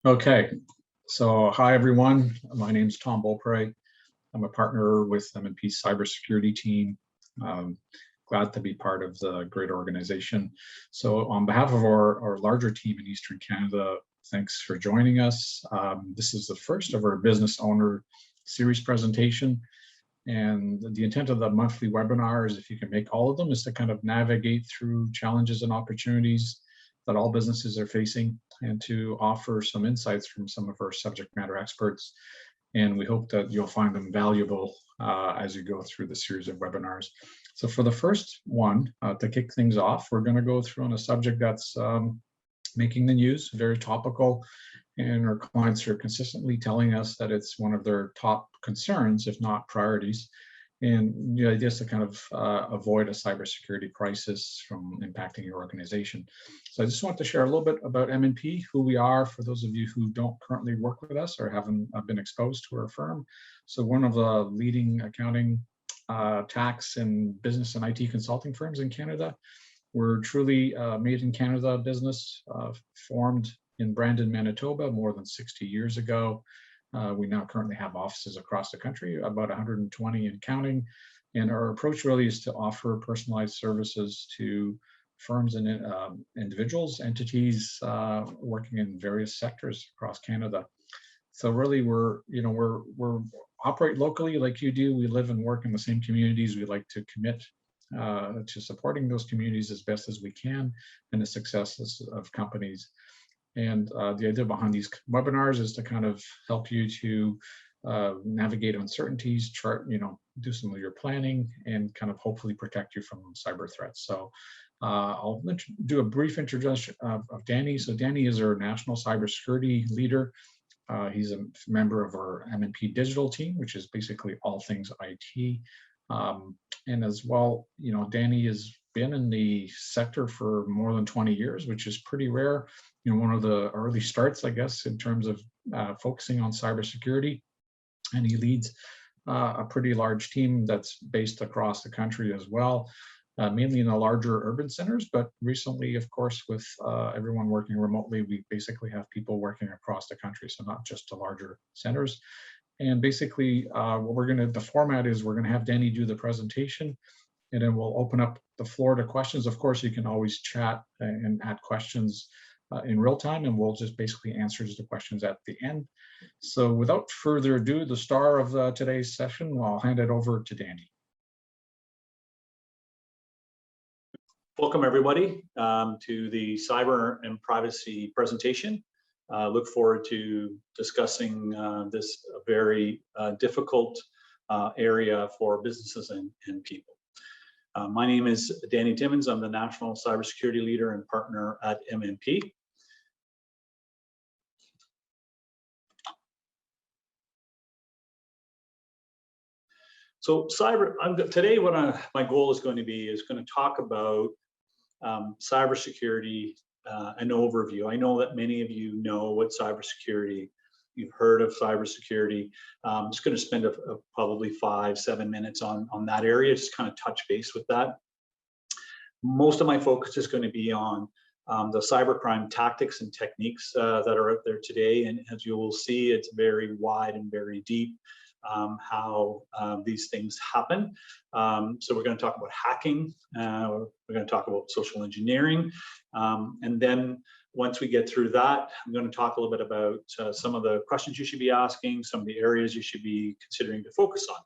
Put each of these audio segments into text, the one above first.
Okay, so hi everyone. My name is Tom Beaupre. I'm a partner with MNP cybersecurity team. Um, Glad to be part of the great organization. So on behalf of our larger team in Eastern Canada, thanks for joining us. This is the first of our business owner series presentation. And the intent of the monthly webinar is, if you can make all of them, is to kind of navigate through challenges and opportunities that all businesses are facing, and to offer some insights from some of our subject matter experts. And we hope that you'll find them valuable as you go through the series of webinars. So for the first one, to kick things off, we're going to go through on a subject that's making the news, very topical, and our clients are consistently telling us that it's one of their top concerns, if not priorities. And the idea is to kind of avoid a cybersecurity crisis from impacting your organization. So I just want to share a little bit about MNP, who we are, for those of you who don't currently work with us or haven't been exposed to our firm. So one of the leading accounting, tax, and business and IT consulting firms in Canada. We're truly made in Canada business, formed in Brandon, Manitoba, more than 60 years ago. We now currently have offices across the country, about 120 and counting. And our approach really is to offer personalized services to firms and individuals, entities working in various sectors across Canada. So really, we're operate locally like you do. We live and work in the same communities. We like to commit to supporting those communities as best as we can, and the successes of companies. And the idea behind these webinars is to kind of help you to navigate uncertainties, do some of your planning, and kind of hopefully protect you from cyber threats. So I'll do a brief introduction of Danny. So Danny is our national cybersecurity leader. He's a member of our MNP digital team, which is basically all things IT. And as well, Danny has been in the sector for more than 20 years, which is pretty rare. One of the early starts, I guess, in terms of focusing on cybersecurity. And he leads a pretty large team that's based across the country as well, mainly in the larger urban centers. But recently, of course, with everyone working remotely, we basically have people working across the country, so not just the larger centers. And basically, the format is we're going to have Danny do the presentation, and then we'll open up the floor to questions. Of course, you can always chat and add questions in real time, and we'll just basically answer the questions at the end. So without further ado, the star of today's session, I'll hand it over to Danny. Welcome, everybody, to the cyber and privacy presentation. Look forward to discussing this very difficult area for businesses and people. My name is Danny Timmins. I'm the National Cybersecurity Leader and Partner at MNP. So today my goal is going to talk about cybersecurity, an overview. I know that many of you know what cybersecurity, you've heard of cybersecurity. I'm just going to spend probably 5-7 minutes on that area, just kind of touch base with that. Most of my focus is going to be on the cybercrime tactics and techniques that are out there today. And as you will see, it's very wide and very deep. How these things happen. So we're going to talk about hacking, we're going to talk about social engineering, and then once we get through that, I'm going to talk a little bit about some of the questions you should be asking, some of the areas you should be considering to focus on.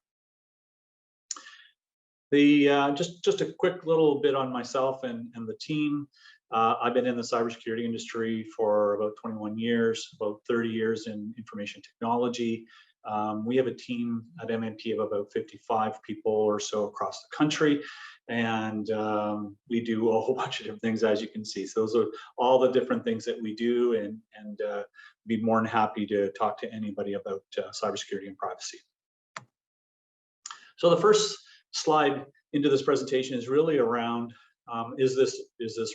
Just a quick little bit on myself and the team. I've been in the cybersecurity industry for about 21 years, about 30 years in information technology. We have a team at MNP of about 55 people or so across the country, and we do a whole bunch of different things, as you can see. So those are all the different things that we do, and be more than happy to talk to anybody about cybersecurity and privacy. So the first slide into this presentation is really around, is this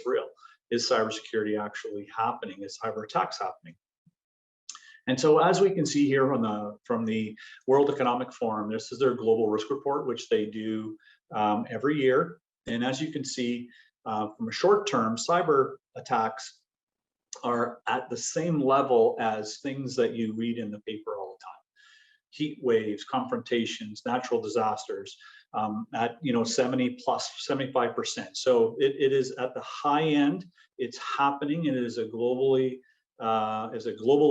real? Is cybersecurity actually happening? Is cyber attacks happening? And so, as we can see here from the World Economic Forum, this is their global risk report, which they do every year. And as you can see, from a short term, cyber attacks are at the same level as things that you read in the paper all the time. Heat waves, confrontations, natural disasters, at 70 plus 75%. So it is at the high end. It's happening. It is a global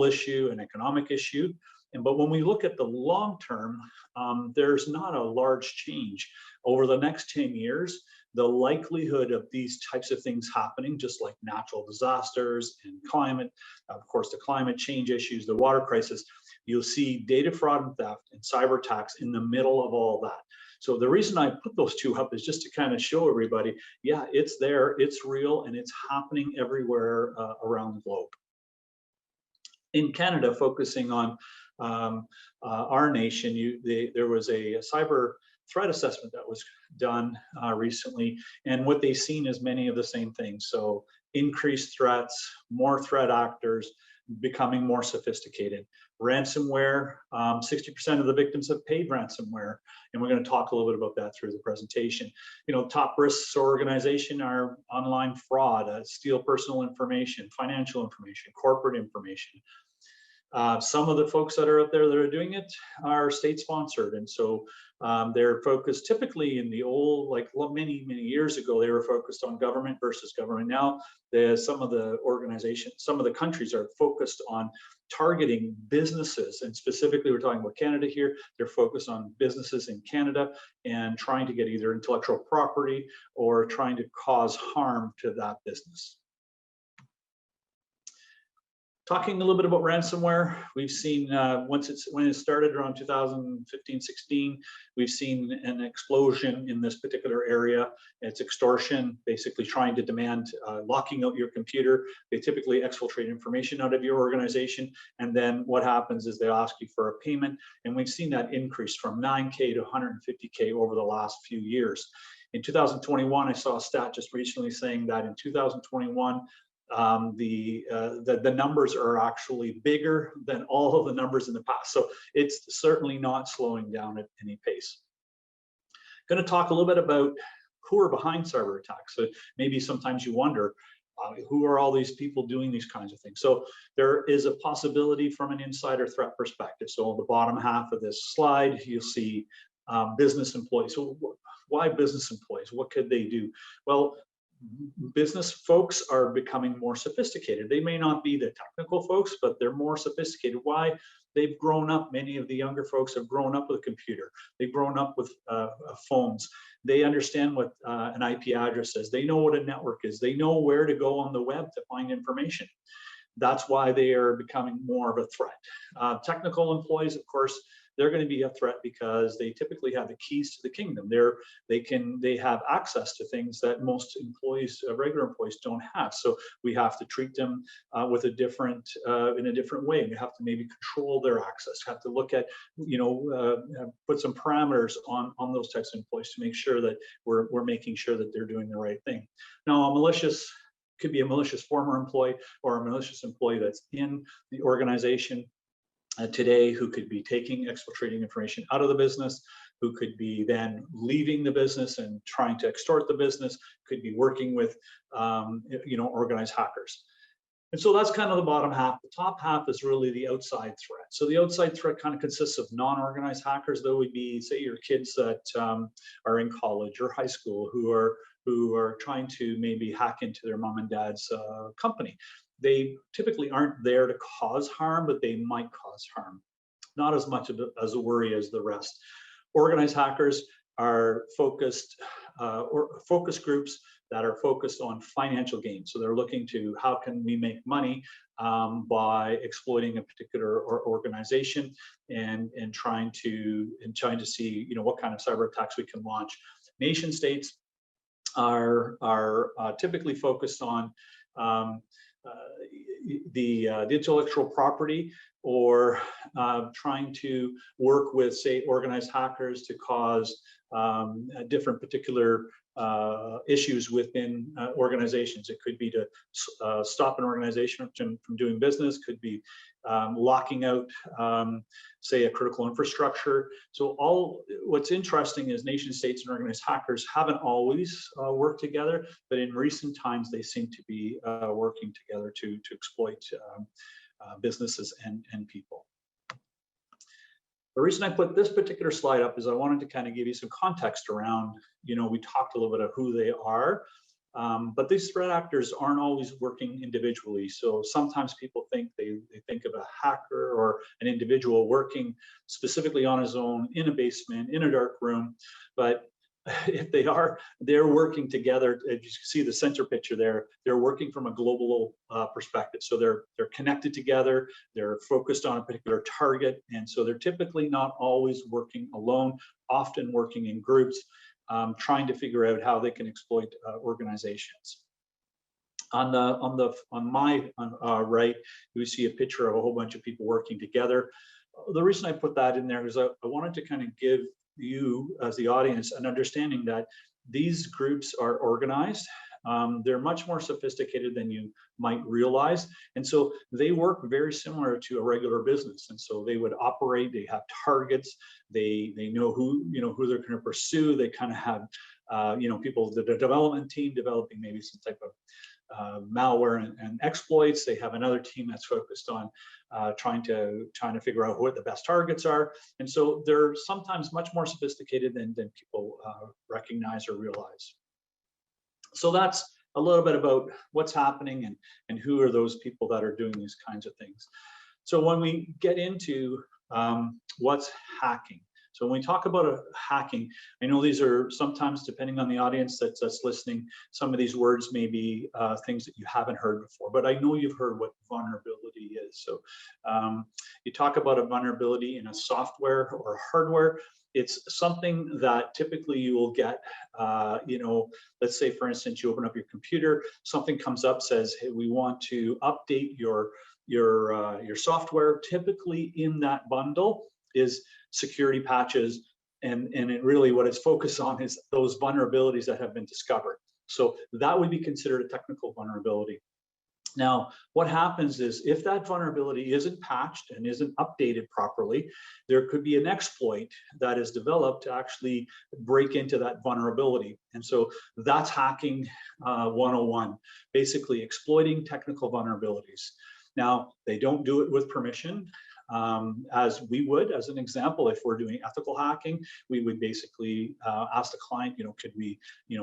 issue, an economic issue. But when we look at the long term, there's not a large change over the next 10 years. The likelihood of these types of things happening, just like natural disasters and climate, of course, the climate change issues, the water crisis, you'll see data fraud and theft and cyber attacks in the middle of all that. So the reason I put those two up is just to kind of show everybody, yeah, it's there, it's real, and it's happening everywhere around the globe. In Canada, focusing on our nation, there was a cyber threat assessment that was done recently, and what they've seen is many of the same things. So increased threats, more threat actors, becoming more sophisticated. Ransomware, 60% of the victims have paid ransomware, and we're going to talk a little bit about that through the presentation. Top risks organization are online fraud, steal personal information, financial information, corporate information. Some of the folks that are out there that are doing it are state sponsored, and so they're focused typically in the old, like many years ago, they were focused on government versus government. Now some of the organizations, some of the countries are focused on targeting businesses, and specifically we're talking about Canada here. They're focused on businesses in Canada and trying to get either intellectual property or trying to cause harm to that business. Talking a little bit about ransomware, we've seen when it started around 2015-16, we've seen an explosion in this particular area. It's extortion, basically trying to demand locking out your computer. They typically exfiltrate information out of your organization, and then what happens is they ask you for a payment, and we've seen that increase from 9K to 150K over the last few years. In 2021, I saw a stat just recently saying that in 2021, the numbers are actually bigger than all of the numbers in the past. So it's certainly not slowing down at any pace. Going to talk a little bit about who are behind cyber attacks. So maybe sometimes you wonder, who are all these people doing these kinds of things? So there is a possibility from an insider threat perspective. So on the bottom half of this slide, you'll see business employees. So why business employees? What could they do? Well, business folks are becoming more sophisticated. They may not be the technical folks, but they're more sophisticated. Why? They've grown up, many of the younger folks have grown up with a computer. They've grown up with phones. They understand what an IP address is. They know what a network is. They know where to go on the web to find information. That's why they are becoming more of a threat. Technical employees, of course, they're going to be a threat because they typically have the keys to the kingdom. They have access to things that most employees, regular employees, don't have. So we have to treat them with in a different way. We have to maybe control their access. Have to look at, put some parameters on those types of employees to make sure that we're making sure that they're doing the right thing. Now, could be a malicious former employee or a malicious employee that's in the organization today, who could be exfiltrating information out of the business, who could be then leaving the business and trying to extort the business, could be working with organized hackers. And so that's kind of the bottom half. The top half is really the outside threat. So the outside threat kind of consists of non-organized hackers. Those would be, say, your kids that are in college or high school who are trying to maybe hack into their mom and dad's company. They typically aren't there to cause harm, but they might cause harm. Not as much as a worry as the rest. Organized hackers are focus groups that are focused on financial gain. So they're looking to how can we make money by exploiting a particular organization and trying to see what kind of cyber attacks we can launch. Nation states are typically focused on the intellectual property, or trying to work with, say, organized hackers to cause different particular issues within organizations. It could be to stop an organization from doing business, could be locking out, say, a critical infrastructure. So what's interesting is nation states and organized hackers haven't always worked together, but in recent times they seem to be working together to exploit businesses and people. The reason I put this particular slide up is I wanted to kind of give you some context around, we talked a little bit of who they are, but these threat actors aren't always working individually. So sometimes people think they think of a hacker or an individual working specifically on his own in a basement, in a dark room, but if they're working together. As you see the center picture there, they're working from a global perspective. So they're connected together, they're focused on a particular target, and so they're typically not always working alone, often working in groups, trying to figure out how they can exploit organizations. On my right, you see a picture of a whole bunch of people working together. The reason I put that in there is I wanted to kind of give you as the audience an understanding that these groups are organized. They're much more sophisticated than you might realize, and so they work very similar to a regular business. And so they would operate, they have targets, they know who they're going to pursue. They kind of have people, the development team developing maybe some type of malware and exploits. They have another team that's focused on trying to figure out what the best targets are. And so they're sometimes much more sophisticated than people recognize or realize. So that's a little bit about what's happening and who are those people that are doing these kinds of things. So when we get into what's hacking, so when we talk about hacking, I know these are sometimes, depending on the audience that's listening, some of these words may be things that you haven't heard before, but I know you've heard what vulnerability is. So you talk about a vulnerability in a software or hardware. It's something that typically you will get, let's say, for instance, you open up your computer, something comes up, says, hey, we want to update your software. Typically in that bundle is security patches, and it really what it's focused on is those vulnerabilities that have been discovered. So that would be considered a technical vulnerability. Now, what happens is if that vulnerability isn't patched and isn't updated properly, there could be an exploit that is developed to actually break into that vulnerability. And so that's hacking 101, basically exploiting technical vulnerabilities. Now, they don't do it with permission. As we would, as an example, if we're doing ethical hacking, we would basically ask the client, could we,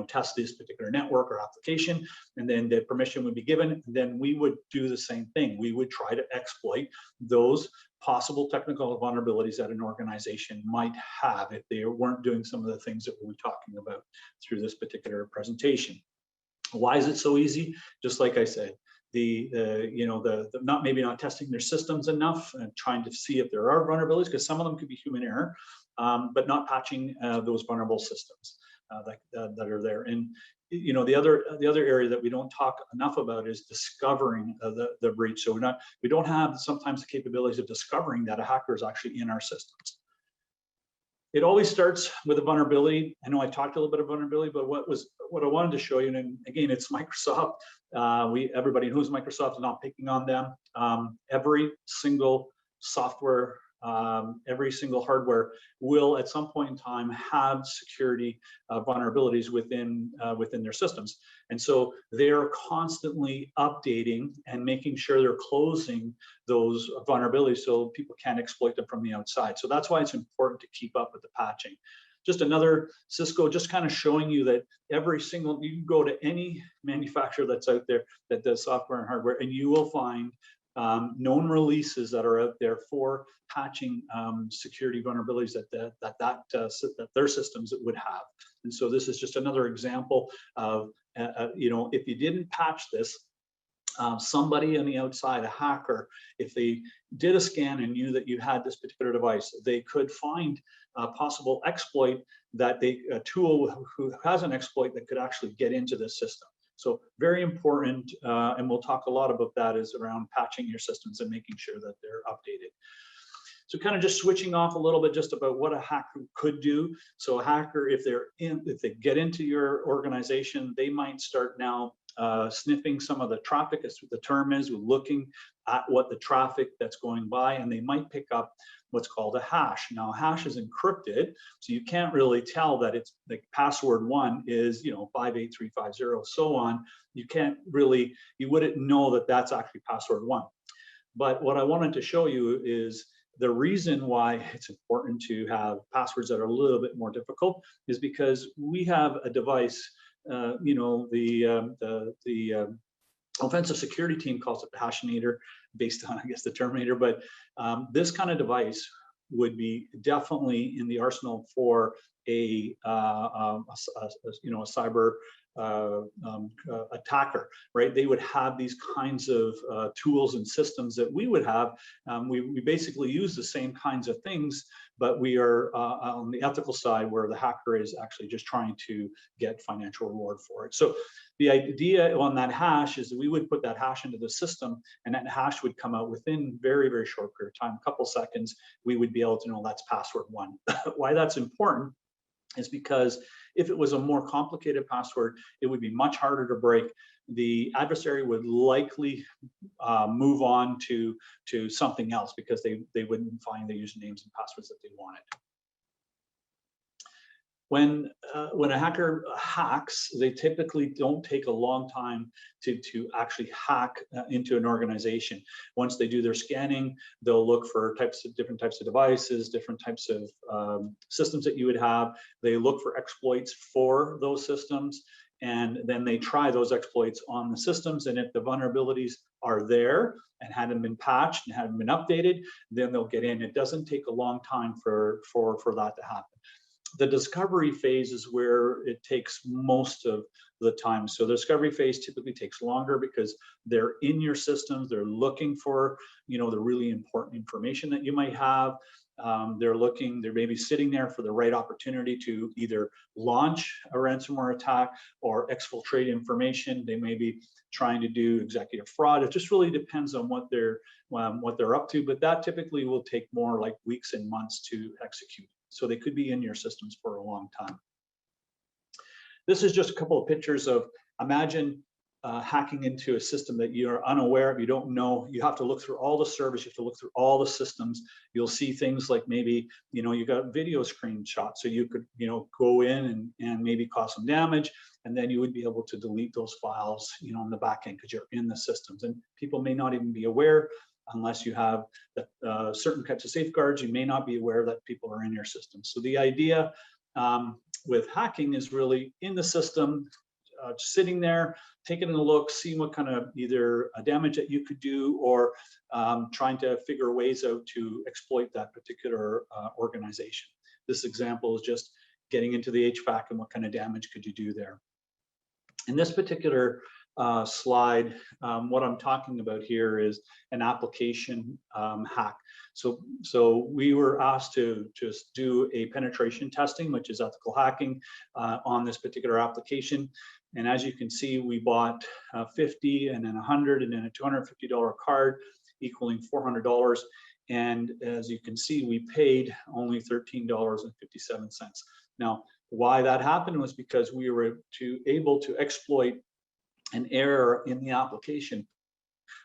test this particular network or application, and then the permission would be given. Then we would do the same thing. We would try to exploit those possible technical vulnerabilities that an organization might have if they weren't doing some of the things that we'll be talking about through this particular presentation. Why is it so easy? Just like I said, maybe not testing their systems enough and trying to see if there are vulnerabilities, because some of them could be human error, but not patching those vulnerable systems that are there. And the other area that we don't talk enough about is discovering the breach. So we don't have sometimes the capabilities of discovering that a hacker is actually in our systems. It always starts with a vulnerability. I know I talked a little bit of vulnerability, but what I wanted to show you, and again, it's Microsoft. Everybody knows Microsoft is not picking on them. Every single software, every single hardware will at some point in time have security vulnerabilities within their systems. And so they're constantly updating and making sure they're closing those vulnerabilities so people can't exploit them from the outside. So that's why it's important to keep up with the patching. Just another Cisco, just kind of showing you that you can go to any manufacturer that's out there that does software and hardware, and you will find known releases that are out there for patching security vulnerabilities that their systems would have. And so this is just another example of, if you didn't patch this, somebody on the outside, a hacker, if they did a scan and knew that you had this particular device, they could find a possible exploit that a tool who has an exploit that could actually get into this system. So very important, and we'll talk a lot about that, is around patching your systems and making sure that they're updated. So kind of just switching off a little bit just about what a hacker could do. So a hacker, if they get into your organization, they might start now sniffing some of the traffic, as the term is, looking at what the traffic that's going by, and they might pick up what's called a hash. Now, a hash is encrypted, so you can't really tell that it's like password 1 is 58350, so on. You can't really, you wouldn't know that that's actually password 1. But what I wanted to show you is the reason why it's important to have passwords that are a little bit more difficult is because we have a device, the offensive security team calls it the Hashinator, based on, I guess, the Terminator. But this kind of device would be definitely in the arsenal for a cyber attacker, right? They would have these kinds of tools and systems that we would have. We basically use the same kinds of things, but we are on the ethical side, where the hacker is actually just trying to get financial reward for it. So the idea on that hash is that we would put that hash into the system, and that hash would come out within very, very short period of time, a couple seconds. We would be able to know that's password 1. Why that's important is because if it was a more complicated password, it would be much harder to break. The adversary would likely move on to something else because they wouldn't find the usernames and passwords that they wanted. When a hacker hacks, they typically don't take a long time to actually hack into an organization. Once they do their scanning, they'll look for different types of devices, different types of systems that you would have. They look for exploits for those systems, and then they try those exploits on the systems. And if the vulnerabilities are there and hadn't been patched and hadn't been updated, then they'll get in. It doesn't take a long time for that to happen. The discovery phase is where it takes most of the time. So the discovery phase typically takes longer because they're in your systems. They're looking for, the really important information that you might have. They're maybe sitting there for the right opportunity to either launch a ransomware attack or exfiltrate information. They may be trying to do executive fraud. It just really depends on what they're up to, but that typically will take more like weeks and months to execute. So they could be in your systems for a long time. This is just a couple of pictures of, imagine hacking into a system that you're unaware of, you don't know. You have to look through all the servers, you have to look through all the systems. You'll see things like maybe, you got video screenshots, so you could, go in and maybe cause some damage, and then you would be able to delete those files, on the back end because you're in the systems. And people may not even be aware. Unless you have certain types of safeguards, you may not be aware that people are in your system. So the idea with hacking is really in the system, sitting there, taking a look, seeing what kind of either damage that you could do, or trying to figure ways out to exploit that particular organization. This example is just getting into the HVAC and what kind of damage could you do there. In this particular slide, what I'm talking about here is an application hack. So we were asked to just do a penetration testing, which is ethical hacking, on this particular application. And as you can see, we bought 50 and then 100 and then a $250 card equaling $400. And as you can see, we paid only $13.57. Now, why that happened was because we were able to exploit an error in the application.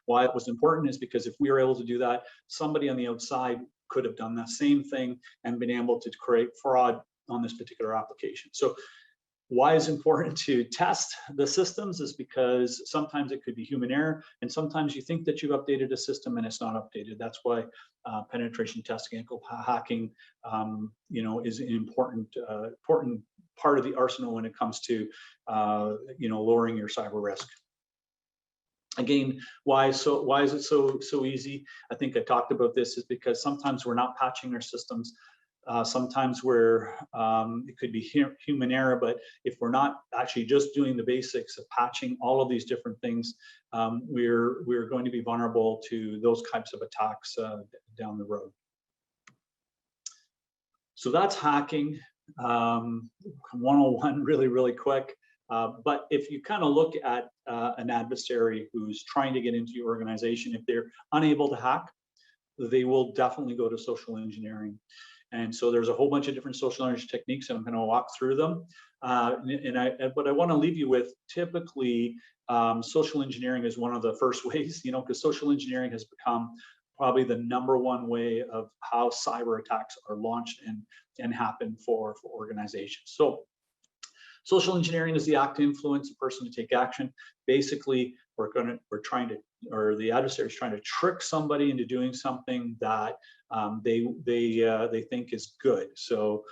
Why it was important is because if we were able to do that, somebody on the outside could have done the same thing and been able to create fraud on this particular application. So why it's important to test the systems is because sometimes it could be human error, and sometimes you think that you've updated a system and it's not updated. That's why penetration testing and hacking, is an important part of the arsenal when it comes to lowering your cyber risk. Again, why is it so easy? I think I talked about this, is because sometimes we're not patching our systems. Sometimes it could be human error, but if we're not actually just doing the basics of patching all of these different things, we're going to be vulnerable to those types of attacks down the road. So that's hacking 101, really quick. But if you kind of look at an adversary who's trying to get into your organization, if they're unable to hack, they will definitely go to social engineering. And so there's a whole bunch of different social engineering techniques, and I'm going to walk through them. But I want to leave you with, typically, social engineering is one of the first ways, because social engineering has become probably the #1 way of how cyber attacks are launched and happen for organizations. So social engineering is the act to influence a person to take action. Basically, the adversary is trying to trick somebody into doing something that they think is good. So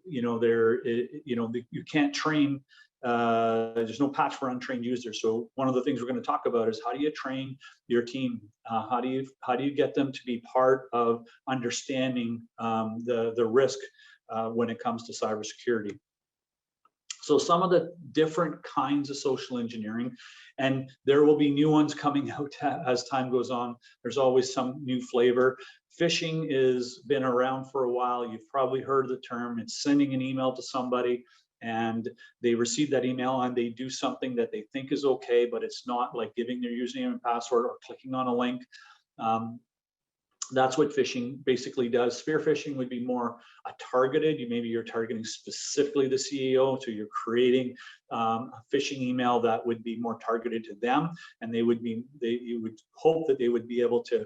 you can't train. There's no patch for untrained users. So one of the things we're going to talk about is, how do you train your team? How do you get them to be part of understanding the risk when it comes to cybersecurity? So some of the different kinds of social engineering, and there will be new ones coming out as time goes on. There's always some new flavor. Phishing has been around for a while. You've probably heard the term. It's sending an email to somebody, and they receive that email and they do something that they think is okay, but it's not, like giving their username and password or clicking on a link. That's what phishing basically does. Spear phishing would be more targeted. Maybe you're targeting specifically the CEO, so you're creating a phishing email that would be more targeted to them, and you would hope that they would be able to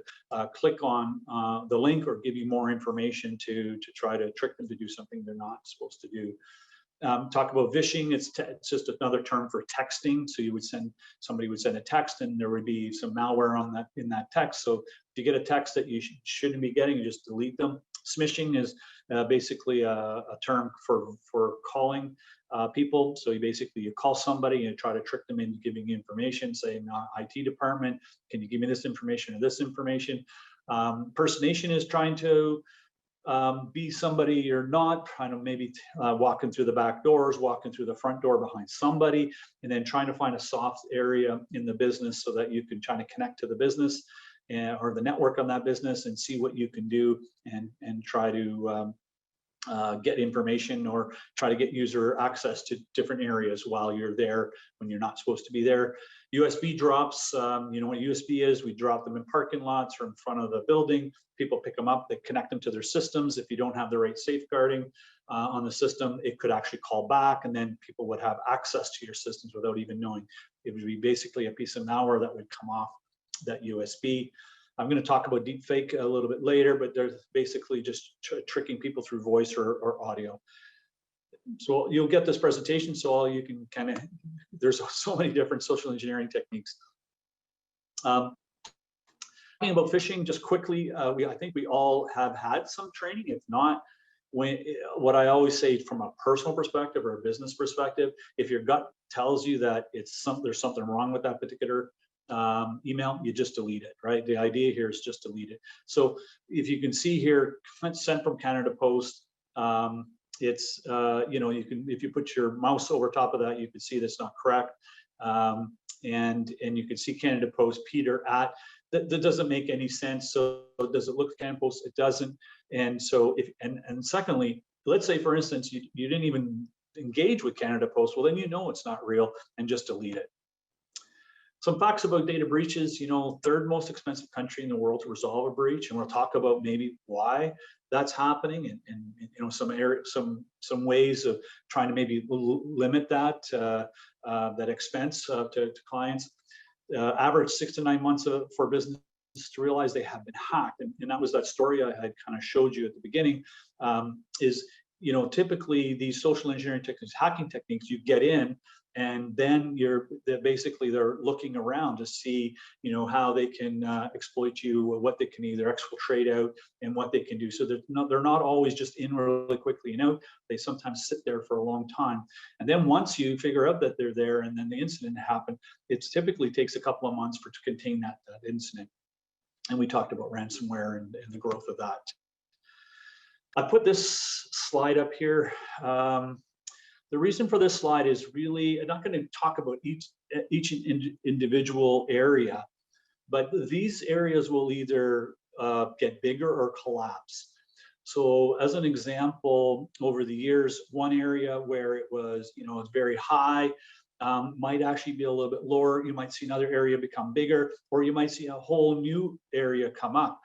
click on the link or give you more information to try to trick them to do something they're not supposed to do. Talk about phishing. It's just another term for texting. So somebody would send a text, and there would be some malware in that text. So if you get a text that you shouldn't be getting, you just delete them. Smishing is basically a term for calling people. So you call somebody and try to trick them into giving you information, saying, IT department, can you give me this information or this information? Impersonation is trying to be somebody you're not, kind of maybe walking through the back doors, walking through the front door behind somebody, and then trying to find a soft area in the business so that you can try to connect to the business or the network on that business and see what you can do and try to get information or try to get user access to different areas while you're there when you're not supposed to be there. USB drops, you know what USB is? We drop them in parking lots or in front of the building. People pick them up, they connect them to their systems. If you don't have the right safeguarding on the system, it could actually call back, and then people would have access to your systems without even knowing. It would be basically a piece of malware that would come off that USB. I'm going to talk about deepfake a little bit later, but they're basically just tricking people through voice or audio. So you'll get this presentation, so all you can kind of, there's so many different social engineering techniques. Talking about phishing, just quickly, I think we all have had some training. If not, what I always say from a personal perspective or a business perspective, if your gut tells you that there's something wrong with that particular email, you just delete it, right? The idea here is just delete it. So if you can see here, sent from Canada Post, it's if you put your mouse over top of that, you can see that's not correct, and you can see Canada Post Peter at that doesn't make any sense. So does it look like Canada Post? It doesn't. And so and secondly, let's say for instance you didn't even engage with Canada Post, well then it's not real, and just delete it. Some facts about data breaches, third most expensive country in the world to resolve a breach, and we'll talk about maybe why that's happening, and some ways of trying to maybe limit that expense to clients. Average 6 to 9 months for business to realize they have been hacked, and that was that story I had kind of showed you at the beginning. Typically these social engineering techniques, hacking techniques, you get in, and then they're looking around to see how they can exploit you, what they can either exfiltrate out, and what they can do. So they're not always just in really quickly and out. They sometimes sit there for a long time, and then once you figure out that they're there and then the incident happened, it typically takes a couple of months to contain that incident. And we talked about ransomware and the growth of that. I put this slide up here. The reason for this slide is really, I'm not going to talk about each individual area, but these areas will either get bigger or collapse. So as an example, over the years, one area where it was, it's very high, might actually be a little bit lower. You might see another area become bigger, or you might see a whole new area come up.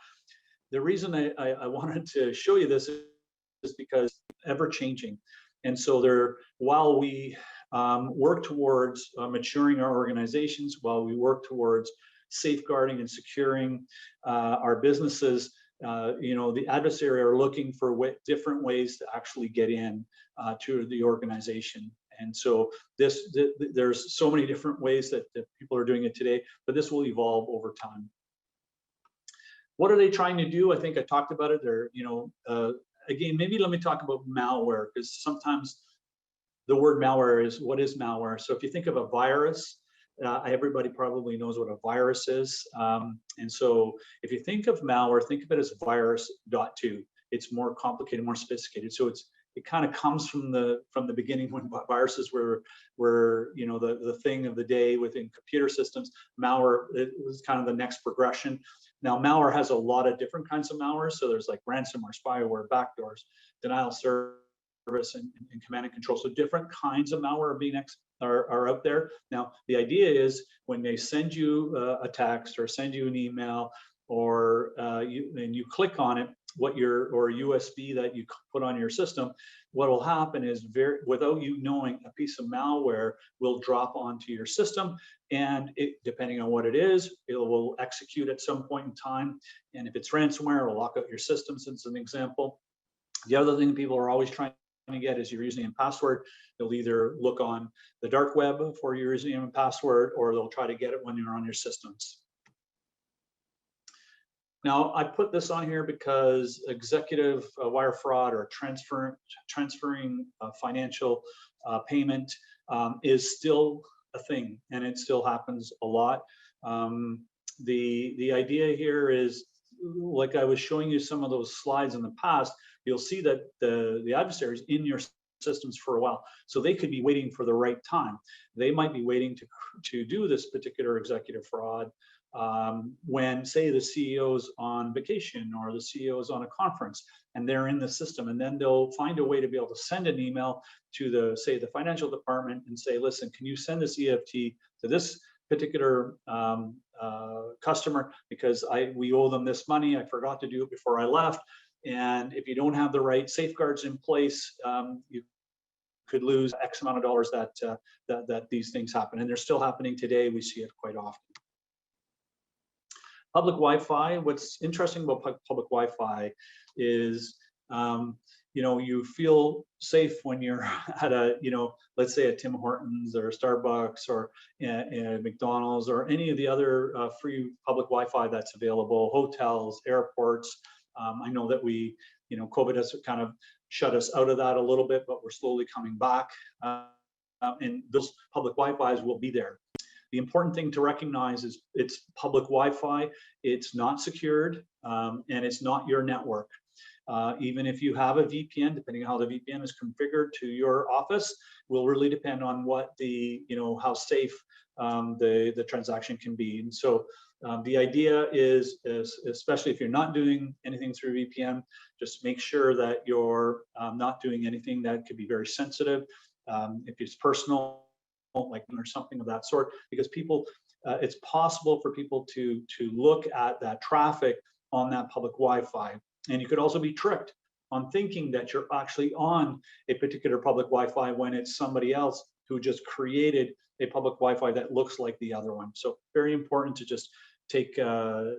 the reason I wanted to show you this is because ever changing. And so while we work towards maturing our organizations, while we work towards safeguarding and securing our businesses, the adversary are looking for different ways to actually get in to the organization. And so there's so many different ways that people are doing it today, but this will evolve over time. What are they trying to do? I think I talked about it. They're, again, maybe let me talk about malware, because sometimes the word malware is, what is malware? So if you think of a virus, everybody probably knows what a virus is. And so if you think of malware, think of it as virus.2. It's more complicated, more sophisticated. So it kind of comes from the beginning, when viruses were the thing of the day within computer systems. Malware, it was kind of the next progression. Now, malware has a lot of different kinds of malware. So there's like ransomware, spyware, backdoors, denial service, and command and control. So different kinds of malware are out there. Now, the idea is when they send you a text or send you an email, or you click on it, or USB that you put on your system, what will happen is, without you knowing, a piece of malware will drop onto your system, and depending on what it is, it will execute at some point in time. And if it's ransomware, it will lock out your systems, as an example. The other thing people are always trying to get is your username and password. They'll either look on the dark web for your username and password, or they'll try to get it when you're on your systems. Now, I put this on here because executive wire fraud, or transferring financial payment, is still a thing, and it still happens a lot. The idea here is, like I was showing you some of those slides in the past, you'll see that the adversaries in your systems for a while. So they could be waiting for the right time. They might be waiting to do this particular executive fraud when, say, the CEO's on vacation, or the CEO's on a conference, and they're in the system, and then they'll find a way to be able to send an email to the financial department and say, listen, can you send this EFT to this particular customer, because we owe them this money. I forgot to do it before I left. And if you don't have the right safeguards in place, you could lose X amount of dollars that these things happen. And they're still happening today. We see it quite often. Public Wi-Fi. What's interesting about public Wi-Fi is, you feel safe when you're at let's say a Tim Hortons or a Starbucks or a McDonald's, or any of the other free public Wi-Fi that's available, hotels, airports. I know that COVID has kind of shut us out of that a little bit, but we're slowly coming back. And those public Wi-Fis will be there. The important thing to recognize is it's public Wi-Fi, it's not secured, and it's not your network. Even if you have a VPN, depending on how the VPN is configured to your office, will really depend on what how safe the transaction can be. And so the idea is, especially if you're not doing anything through VPN, just make sure that you're not doing anything that could be very sensitive. If it's personal, like, or something of that sort, because it's possible for people to look at that traffic on that public Wi-Fi. And you could also be tricked on thinking that you're actually on a particular public Wi-Fi when it's somebody else who just created a public Wi-Fi that looks like the other one. So very important to just take a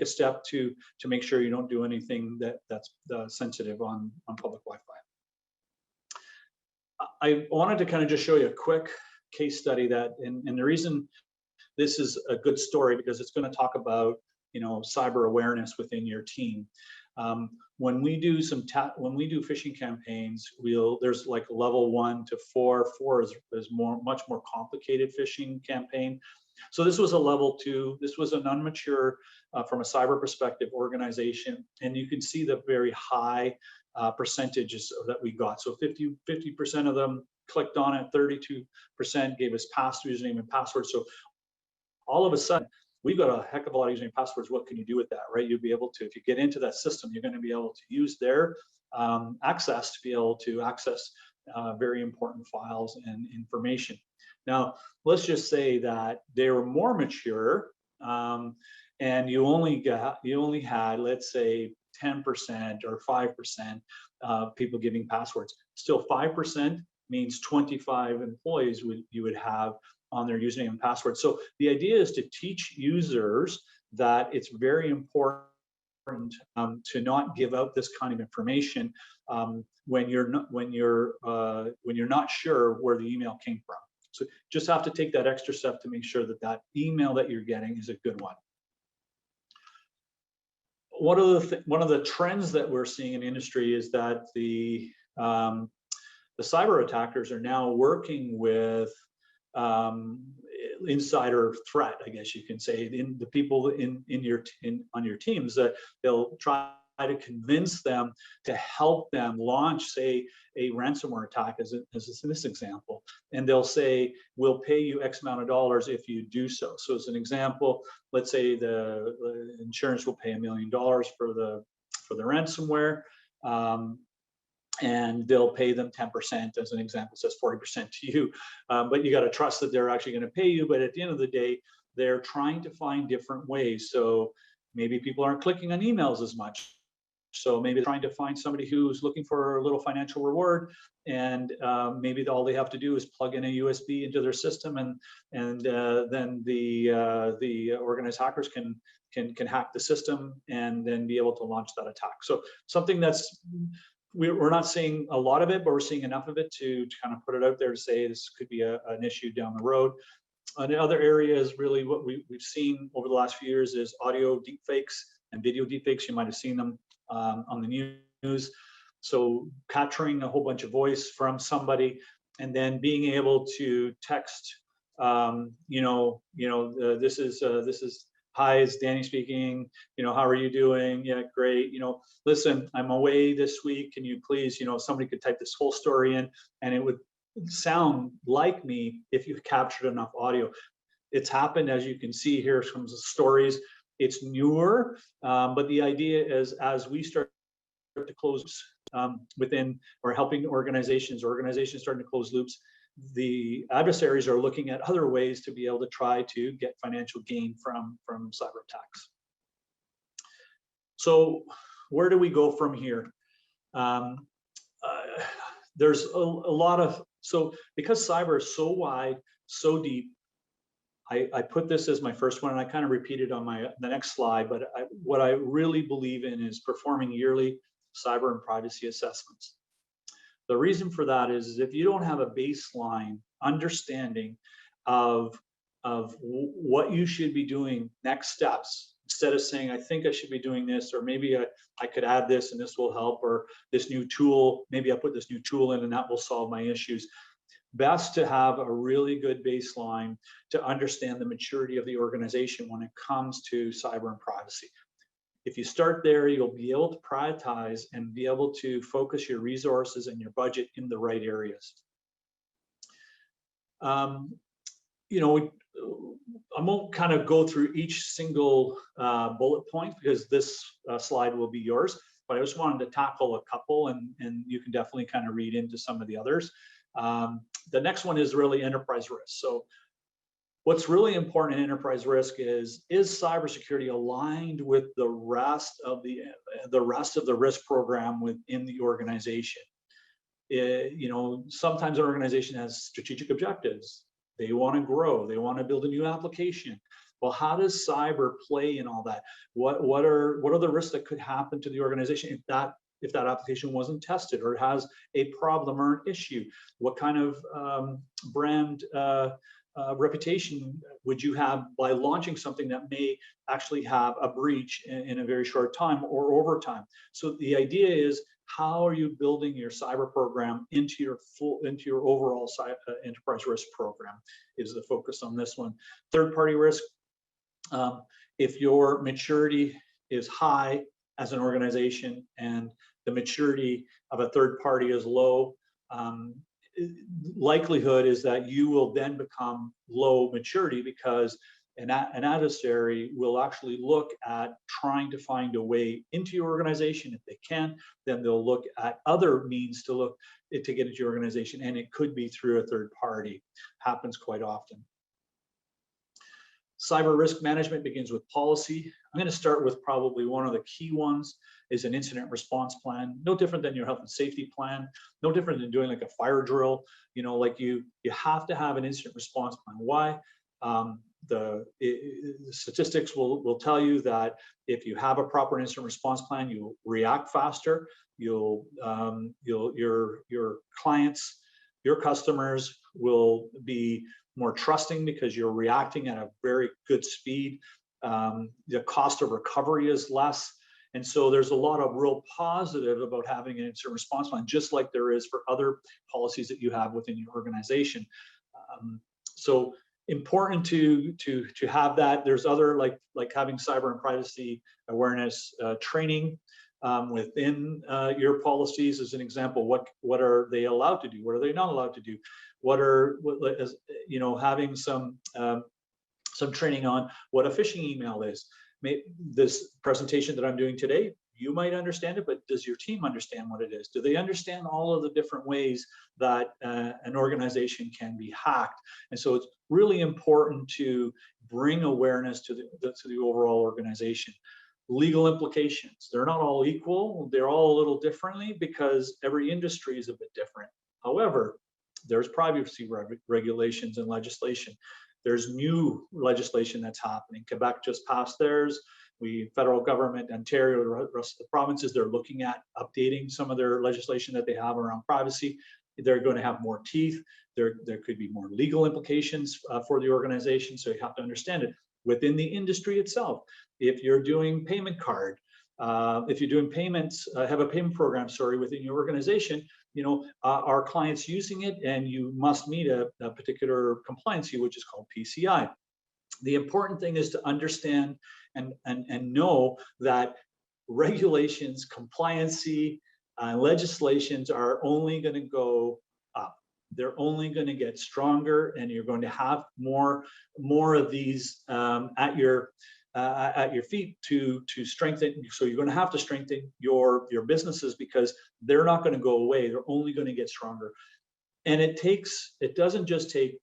step to make sure you don't do anything that's sensitive on public Wi-Fi. I wanted to kind of just show you a quick case study and the reason this is a good story, because it's going to talk about cyber awareness within your team. When we do phishing campaigns, there's like level 1 to 4. 4 is much more complicated phishing campaign. So this was a level 2. This was an unmature, from a cyber perspective, organization, and you can see the very high percentages that we got. So 50% of them clicked on it, 32% gave us username and password. So all of a sudden, we've got a heck of a lot of username and passwords. What can you do with that, right? You'll be able to, if you get into that system, you're going to be able to use their access to be able to access very important files and information. Now, let's just say that they were more mature, and you only had, let's say, 10% or 5% people giving passwords. Still, 5% means 25 employees you would have on their username and password. So the idea is to teach users that it's very important to not give out this kind of information when you're not sure where the email came from. So just have to take that extra step to make sure that that email that you're getting is a good one. One of the trends that we're seeing in industry is that the cyber attackers are now working with insider threat, I guess you can say, in the people on your teams, that they'll try to convince them to help them launch, say, a ransomware attack, as in this example, and they'll say, we'll pay you X amount of dollars if you do so. So as an example, let's say the insurance will pay $1 million for the ransomware, and they'll pay them 10%, as an example, says 40% to you. But you got to trust that they're actually going to pay you. But at the end of the day, they're trying to find different ways. So maybe people aren't clicking on emails as much. So maybe trying to find somebody who's looking for a little financial reward, and maybe all they have to do is plug in a USB into their system, and then the organized hackers can hack the system and then be able to launch that attack. So something that's we're not seeing a lot of it, but we're seeing enough of it to kind of put it out there to say this could be an issue down the road. Another area is really what we've seen over the last few years is audio deepfakes and video deepfakes. You might have seen them on the news. So capturing a whole bunch of voice from somebody and then being able to text, this is, hi, it's Danny speaking. How are you doing? Yeah, great. Listen, I'm away this week. Can you please, somebody could type this whole story in, and it would sound like me if you captured enough audio. It's happened, as you can see here, some stories. It's newer, but the idea is as we start to close within, or helping organizations starting to close loops, the adversaries are looking at other ways to be able to try to get financial gain from cyber attacks. So where do we go from here? There's a lot of, so because cyber is so wide, so deep, I put this as my first one, and I kind of repeated on the next slide, but what I really believe in is performing yearly cyber and privacy assessments. The reason for that is if you don't have a baseline understanding of what you should be doing, next steps, instead of saying, I think I should be doing this, or maybe I could add this and this will help, or this new tool, maybe I put this new tool in and that will solve my issues. Best to have a really good baseline to understand the maturity of the organization when it comes to cyber and privacy. If you start there, you'll be able to prioritize and be able to focus your resources and your budget in the right areas. I won't kind of go through each single bullet point because this slide will be yours, but I just wanted to tackle a couple, and you can definitely kind of read into some of the others. The next one is really enterprise risk. So what's really important in enterprise risk is cybersecurity aligned with the rest of the risk program within the organization? Sometimes an organization has strategic objectives. They want to grow. They want to build a new application. Well, how does cyber play in all that? What are the risks that could happen to the organization if that application wasn't tested or has a problem or an issue? What kind of brand reputation would you have by launching something that may actually have a breach in a very short time or over time? So the idea is, how are you building your cyber program into your overall enterprise risk program is the focus on this one. Third-party risk, if your maturity is high as an organization and the maturity of a third party is low, likelihood is that you will then become low maturity because an adversary will actually look at trying to find a way into your organization. If they can, then they'll look at other means to get into your organization, and it could be through a third party. Happens quite often. Cyber risk management begins with policy. I'm going to start with probably one of the key ones is an incident response plan. No different than your health and safety plan. No different than doing like a fire drill. You know, like you have to have an incident response plan. Why? The statistics will tell you that if you have a proper incident response plan, you'll react faster. Your clients, your customers will be more trusting because you're reacting at a very good speed. The cost of recovery is less. And so there's a lot of real positive about having an incident response plan, just like there is for other policies that you have within your organization. So important to have that. There's other like having cyber and privacy awareness training within your policies as an example. What are they allowed to do? What are they not allowed to do? Having some training on what a phishing email is. This presentation that I'm doing today, you might understand it, but does your team understand what it is? Do they understand all of the different ways that an organization can be hacked? And so it's really important to bring awareness to the overall organization. Legal implications, they're not all equal. They're all a little differently because every industry is a bit different. However, there's privacy regulations and legislation. There's new legislation that's happening. Quebec just passed theirs. Federal government, Ontario, the rest of the provinces, they're looking at updating some of their legislation that they have around privacy. They're going to have more teeth. There could be more legal implications for the organization. So you have to understand it within the industry itself. If you're doing payment card, if you're doing payments, have a payment program, within your organization, are clients using it, and you must meet a particular compliance, which is called PCI. The important thing is to understand and know that regulations, compliancy, legislations are only going to go up. They're only going to get stronger, and you're going to have more of these at your feet to strengthen. So you're going to have to strengthen your businesses because they're not going to go away. They're only going to get stronger. And it doesn't just take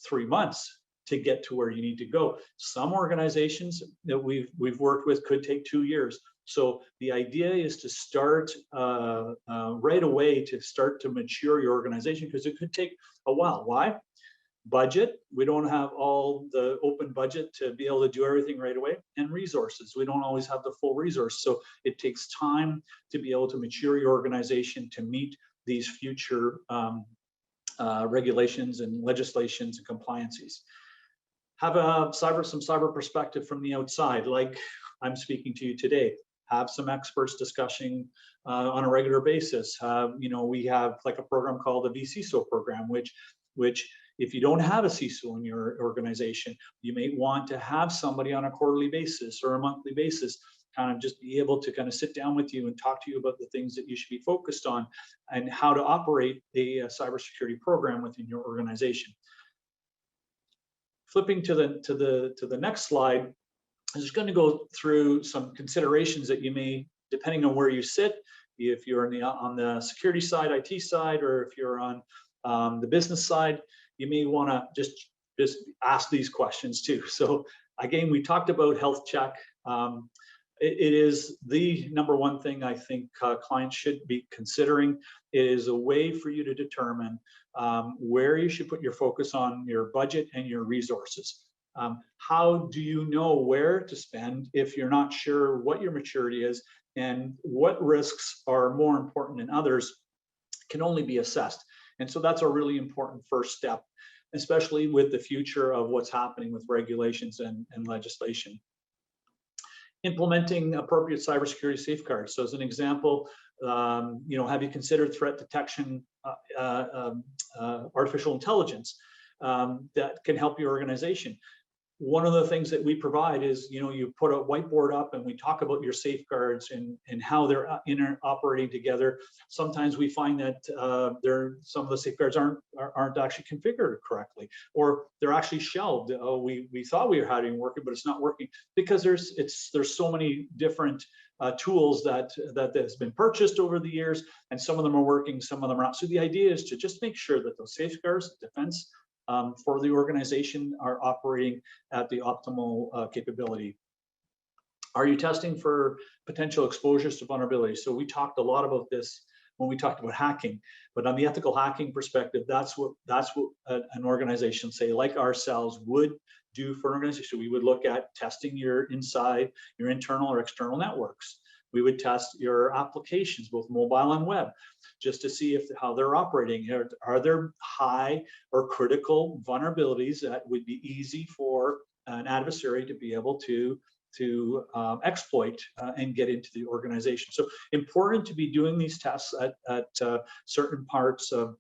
3 months to get to where you need to go. Some organizations that we've worked with could take 2 years. So the idea is to start right away, to start to mature your organization, because it could take a while. Why? Budget. We don't have all the open budget to be able to do everything right away, and resources. We don't always have the full resource. So it takes time to be able to mature your organization to meet these future regulations and legislations and compliances. Have some cyber perspective from the outside, like I'm speaking to you today. Have some experts discussing on a regular basis. We have like a program called the vCISO program, which if you don't have a CISO in your organization, you may want to have somebody on a quarterly basis or a monthly basis kind of just be able to kind of sit down with you and talk to you about the things that you should be focused on and how to operate a cybersecurity program within your organization. Flipping to the next slide, I'm just going to go through some considerations that you may, depending on where you sit, if you're on the security side, IT side, or if you're on the business side, you may want to just ask these questions too. So again, we talked about health check. It is the number one thing I think clients should be considering. It is a way for you to determine where you should put your focus on your budget and your resources. How do you know where to spend if you're not sure what your maturity is and what risks are more important than others can only be assessed. And so that's a really important first step, especially with the future of what's happening with regulations and legislation. Implementing appropriate cybersecurity safeguards. So as an example, have you considered threat detection, artificial intelligence that can help your organization? One of the things that we provide is, you put a whiteboard up and we talk about your safeguards and how they're operating together. Sometimes we find that some of the safeguards aren't actually configured correctly, or they're actually shelved. We thought we were having working, but it's not working because there's so many different tools that has been purchased over the years, and some of them are working, some of them are not. So the idea is to just make sure that those safeguards, defense for the organization are operating at the optimal capability. Are you testing for potential exposures to vulnerabilities? So we talked a lot about this when we talked about hacking, but on the ethical hacking perspective, that's what an organization, say like ourselves, would do for an organization. We would look at testing your internal or external networks. We would test your applications, both mobile and web, just to see how they're operating. Are there high or critical vulnerabilities that would be easy for an adversary to be able to exploit and get into the organization? So important to be doing these tests at certain parts of,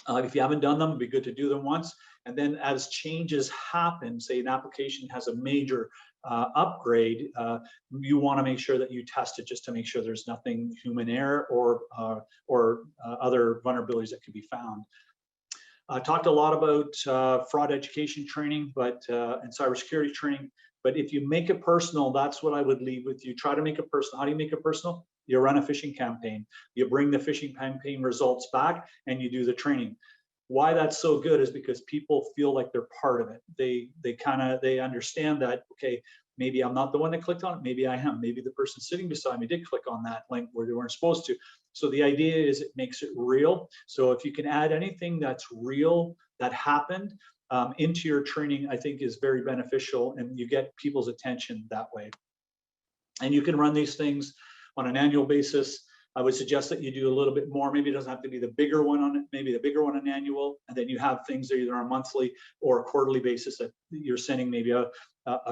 if you haven't done them, it'd be good to do them once. And then as changes happen, say an application has a major upgrade, you want to make sure that you test it just to make sure there's nothing human error or other vulnerabilities that can be found. Talked a lot about fraud education training, and cybersecurity training. But if you make it personal, that's what I would leave with you. Try to make it personal. How do you make it personal? You run a phishing campaign. You bring the phishing campaign results back and you do the training. Why that's so good is because people feel like they're part of it. They understand that, okay, maybe I'm not the one that clicked on it, maybe I am. Maybe the person sitting beside me did click on that link where they weren't supposed to. So the idea is it makes it real. So if you can add anything that's real that happened into your training, I think is very beneficial, and you get people's attention that way. And you can run these things on an annual basis. I would suggest that you do a little bit more. Maybe it doesn't have to be the bigger one on it, maybe the bigger one on annual, and then you have things that either on a monthly or a quarterly basis that you're sending maybe a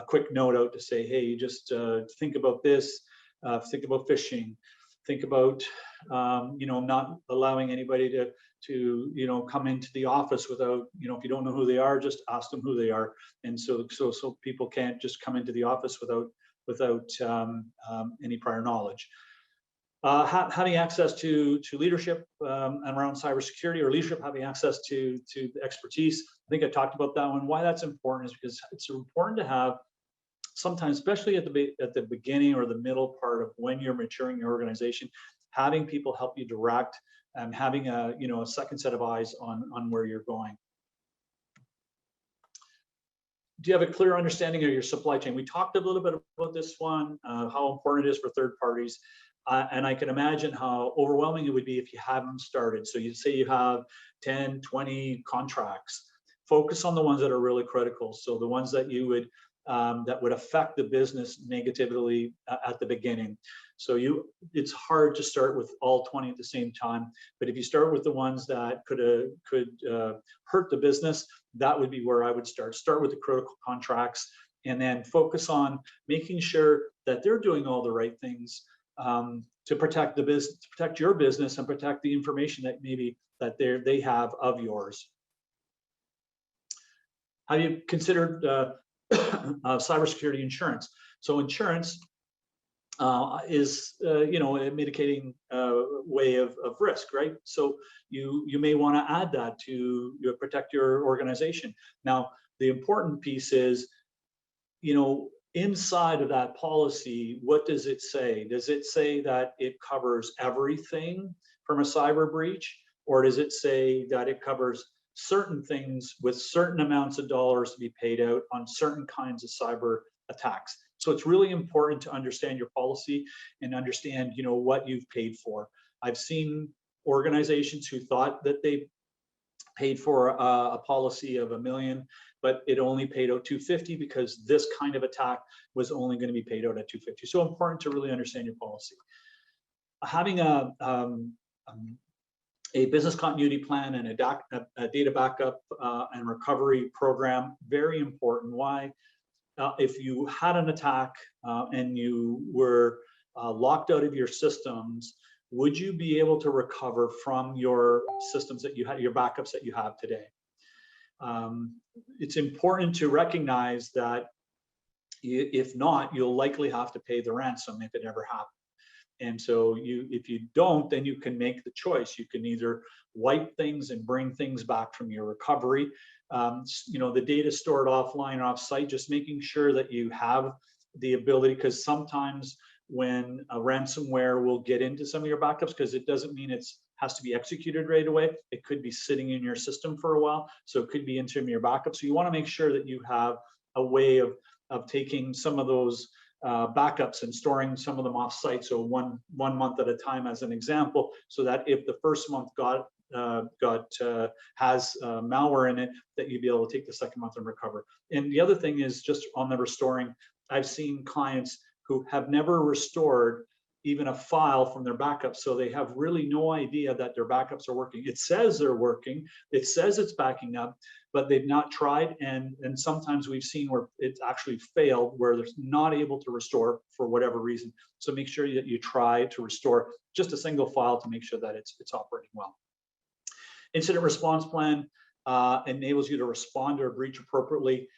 quick note out to say, hey, just think about this, think about phishing, think about not allowing anybody to come into the office without, if you don't know who they are, just ask them who they are. And so people can't just come into the office without any prior knowledge. Having access to leadership around cybersecurity, or leadership having access to expertise. I think I talked about that one. Why that's important is because it's important to have sometimes, especially at the beginning or the middle part of when you're maturing your organization, having people help you direct and having a second set of eyes on where you're going. Do you have a clear understanding of your supply chain? We talked a little bit about this one, how important it is for third parties. And I can imagine how overwhelming it would be if you haven't started. So you say you have 10, 20 contracts. Focus on the ones that are really critical. So the ones that you would that would affect the business negatively at the beginning. So it's hard to start with all 20 at the same time. But if you start with the ones that could hurt the business, that would be where I would start. Start with the critical contracts, and then focus on making sure that they're doing all the right things to protect the business, to protect your business, and protect the information that maybe that they have of yours. Have you considered cybersecurity insurance? So insurance is a mitigating way of risk, right? So you may want to add that to protect your organization. Now, the important piece is, inside of that policy, what does it say? Does it say that it covers everything from a cyber breach, or does it say that it covers certain things with certain amounts of dollars to be paid out on certain kinds of cyber attacks? So it's really important to understand your policy and understand, what you've paid for. I've seen organizations who thought that they paid for a policy of $1 million, but it only paid out $250 because this kind of attack was only going to be paid out at $250. So important to really understand your policy. Having a business continuity plan and a data backup and recovery program, very important. Why? If you had an attack and you were locked out of your systems, would you be able to recover from your systems that you had, your backups that you have today? It's important to recognize that if not, you'll likely have to pay the ransom if it ever happens. And so if you don't, then you can make the choice. You can either wipe things and bring things back from your recovery. The data stored offline or off-site, just making sure that you have the ability, because sometimes when a ransomware will get into some of your backups, because it doesn't mean it's has to be executed right away. It could be sitting in your system for a while, so it could be into your backup. So you want to make sure that you have a way of taking some of those backups and storing some of them off site, so one month at a time as an example, so that if the first month has malware in it, that you'd be able to take the second month and recover. And the other thing is just on the restoring, I've seen clients who have never restored even a file from their backup, so they have really no idea that their backups are working. It says they're working, it says it's backing up, but they've not tried, and sometimes we've seen where it's actually failed, where they're not able to restore for whatever reason. So make sure that you try to restore just a single file to make sure that it's operating well. Incident response plan enables you to respond to a breach appropriately.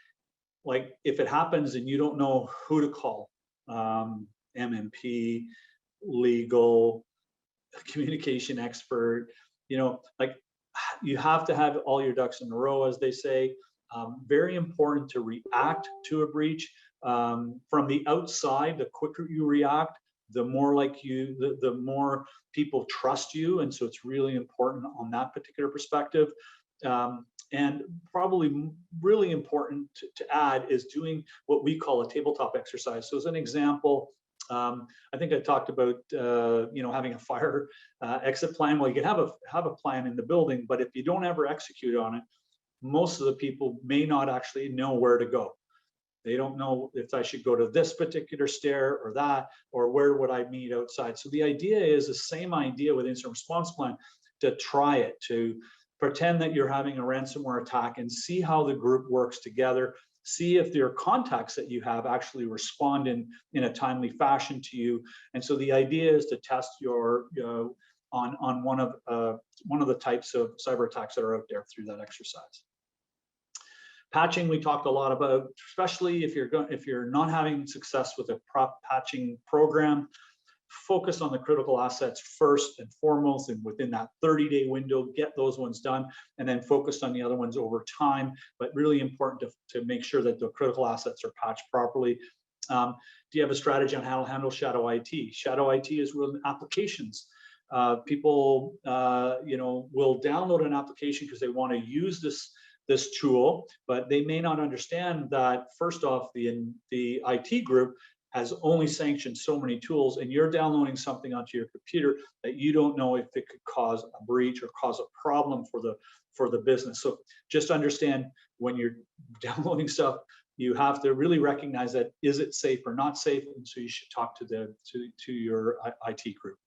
Like if it happens and you don't know who to call, MNP, legal, communication expert, like you have to have all your ducks in a row, as they say. Very important to react to a breach. From the outside, the quicker you react, the more the more people trust you. And so it's really important on that particular perspective. And probably really important to add is doing what we call a tabletop exercise. So as an example, I think I talked about having a fire exit plan. Well, you can have a plan in the building, but if you don't ever execute on it, most of the people may not actually know where to go. They don't know if I should go to this particular stair or that, or where would I meet outside. So the idea is the same idea with incident response plan, to try it, to pretend that you're having a ransomware attack and see how the group works together. See if their contacts that you have actually respond in a timely fashion to you. And so the idea is to test your on one of the types of cyber attacks that are out there through that exercise. Patching, we talked a lot about, especially if you're not having success with a patching program. Focus on the critical assets first and foremost, and within that 30-day window, get those ones done, and then focus on the other ones over time. But really important to make sure that the critical assets are patched properly. Do you have a strategy on how to handle shadow IT? Shadow IT is real applications. People, will download an application because they want to use this tool, but they may not understand that first off, the IT group has only sanctioned so many tools, and you're downloading something onto your computer that you don't know if it could cause a breach or cause a problem for the business. So just understand when you're downloading stuff, you have to really recognize that, is it safe or not safe? And so you should talk to your IT group.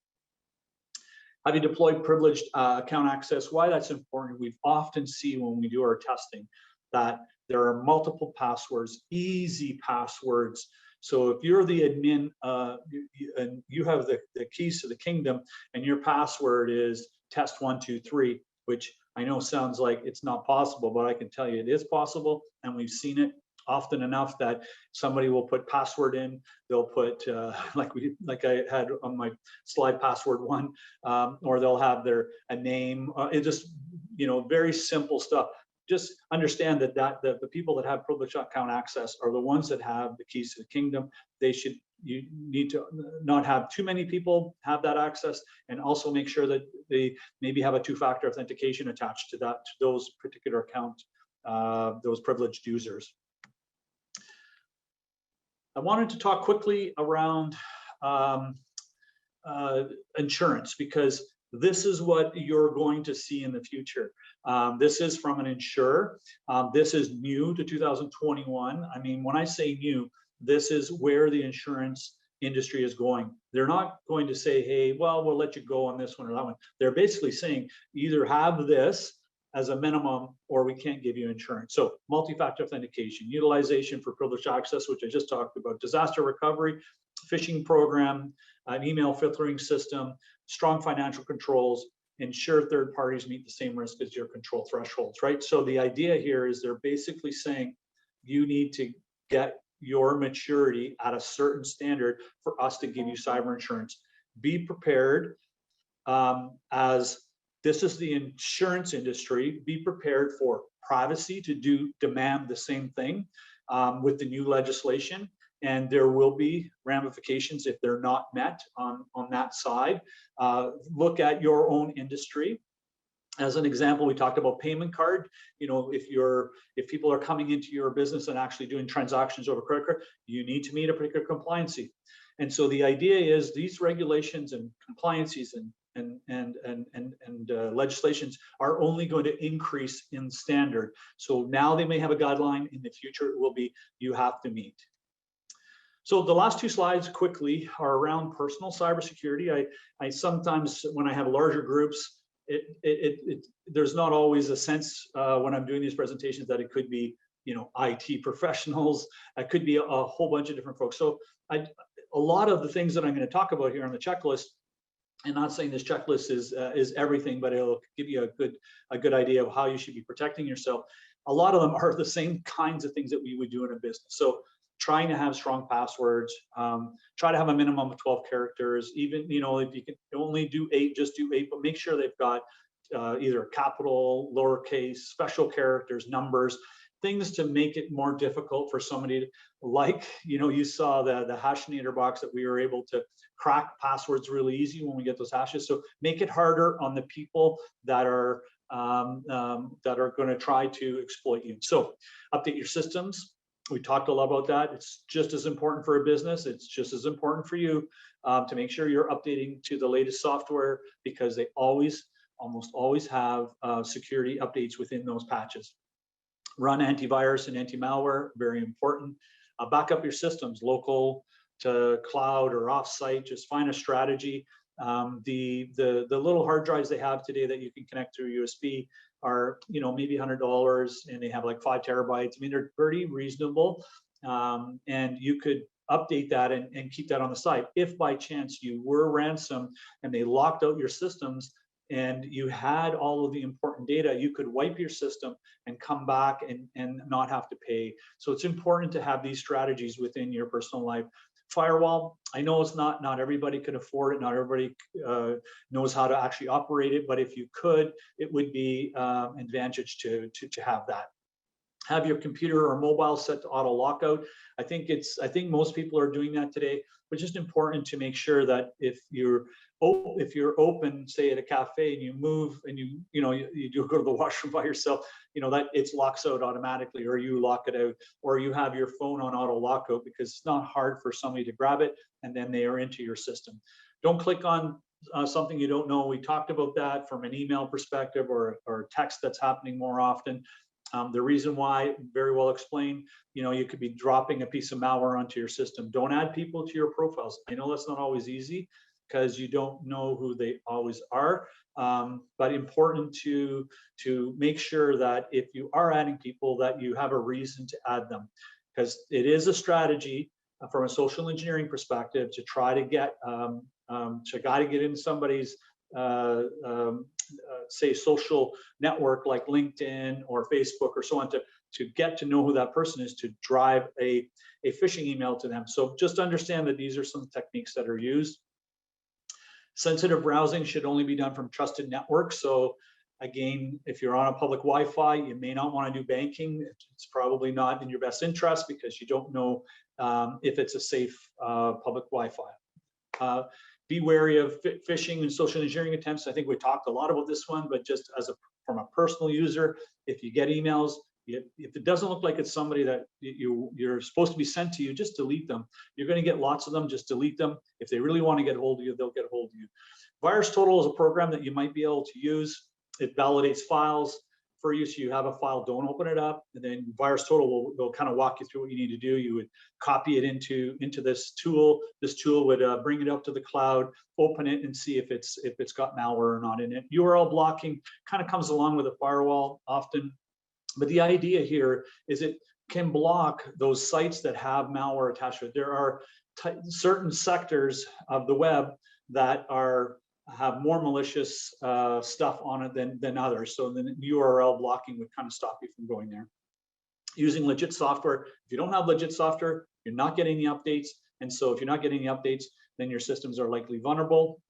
Have you deployed privileged account access? Why that's important, we've often seen when we do our testing that there are multiple passwords, easy passwords. So if you're the admin and you have the keys to the kingdom, and your password is test123, which I know sounds like it's not possible, but I can tell you it is possible, and we've seen it often enough that somebody will put password in. They'll put like I had on my slide, password 1, or they'll have a name. It just very simple stuff. Just understand that the people that have privileged account access are the ones that have the keys to the kingdom. You need to not have too many people have that access, and also make sure that they maybe have a 2-factor authentication attached to those particular account, those privileged users. I wanted to talk quickly around insurance, because this is what you're going to see in the future. This is from an insurer. This is new to 2021. I mean, when I say new, this is where the insurance industry is going. They're not going to say, hey, well, we'll let you go on this one or that one. They're basically saying, either have this as a minimum, or we can't give you insurance. So multi-factor authentication, utilization for privileged access, which I just talked about, disaster recovery, phishing program, an email filtering system, strong financial controls, ensure third parties meet the same risk as your control thresholds, right? So the idea here is they're basically saying you need to get your maturity at a certain standard for us to give you cyber insurance. Be prepared, as this is the insurance industry. Be prepared for privacy to demand the same thing with the new legislation. and there will be ramifications if they're not met on that side. Look at your own industry. As an example, we talked about payment card. You know, if people are coming into your business and actually doing transactions over credit card, you need to meet a particular compliancy. And so the idea is these regulations and compliancies and legislations are only going to increase in standard. So now they may have a guideline. In the future, it will be you have to meet. So the last two slides quickly are around personal cybersecurity. I sometimes, when I have larger groups, there's not always a sense when I'm doing these presentations that it could be, you know, IT professionals. It could be a whole bunch of different folks. So a lot of the things that I'm going to talk about here on the checklist, and not saying this checklist is everything, but it'll give you a good idea of how you should be protecting yourself. A lot of them are the same kinds of things that we would do in a business. So trying to have strong passwords, try to have a minimum of 12 characters. Even, you know, if you can only do 8, just do 8, but make sure they've got either capital, lowercase, special characters, numbers, things to make it more difficult for somebody to, like, you know, you saw the hashinator box that we were able to crack passwords really easy when we get those hashes. So make it harder on the people that are going to try to exploit you. So update your systems. We talked a lot about that. It's just as important for a business. It's just as important for you to make sure you're updating to the latest software, because they almost always have security updates within those patches. Run antivirus and anti-malware, very important. Back up your systems, local to cloud or offsite. Just find a strategy. The little hard drives they have today that you can connect through USB are, you know, maybe $100, and they have like 5 terabytes. I mean, they're pretty reasonable, and you could update that and keep that on the site. If by chance you were ransomed and they locked out your systems and you had all of the important data, you could wipe your system and come back and not have to pay. So it's important to have these strategies within your personal life. Firewall, I know it's not everybody could afford it, not everybody knows how to actually operate it, but if you could, it would be advantage to have that. Have your computer or mobile set to auto lockout. I think most people are doing that today, but just important to make sure that if you're open, say at a cafe, and you move and you do go to the washroom by yourself, you know, that it locks out automatically, or you lock it out, or you have your phone on auto lockout, because it's not hard for somebody to grab it and then they are into your system. Don't click on something you don't know. We talked about that from an email perspective or text that's happening more often. The reason why, very well explained, you know, you could be dropping a piece of malware onto your system. Don't add people to your profiles. I know that's not always easy because you don't know who they always are, but important to make sure that if you are adding people, that you have a reason to add them, because it is a strategy from a social engineering perspective to try to get in somebody's say social network like LinkedIn or Facebook or so on, to get to know who that person is, to drive a phishing email to them. So just understand that these are some techniques that are used. Sensitive browsing should only be done from trusted networks. So again, if you're on a public Wi-Fi, you may not want to do banking. It's probably not in your best interest because you don't know if it's a safe public Wi-Fi. Be wary of phishing and social engineering attempts. I think we talked a lot about this one, but just from a personal user, if you get emails, if it doesn't look like it's somebody that you're supposed to be sent to you, just delete them. You're going to get lots of them. Just delete them. If they really want to get a hold of you, they'll get a hold of you. VirusTotal is a program that you might be able to use. It validates files for you. So you have a file, don't open it up, and then VirusTotal will kind of walk you through what you need to do. You would copy it into this tool. This tool would bring it up to the cloud, open it, and see if it's got malware or not in it. URL blocking kind of comes along with a firewall often, but the idea here is it can block those sites that have malware attached to it. There are certain sectors of the web that have more malicious stuff on it than others. So then URL blocking would kind of stop you from going there. Using legit software. If you don't have legit software, you're not getting the updates. And so if you're not getting the updates, then your systems are likely vulnerable.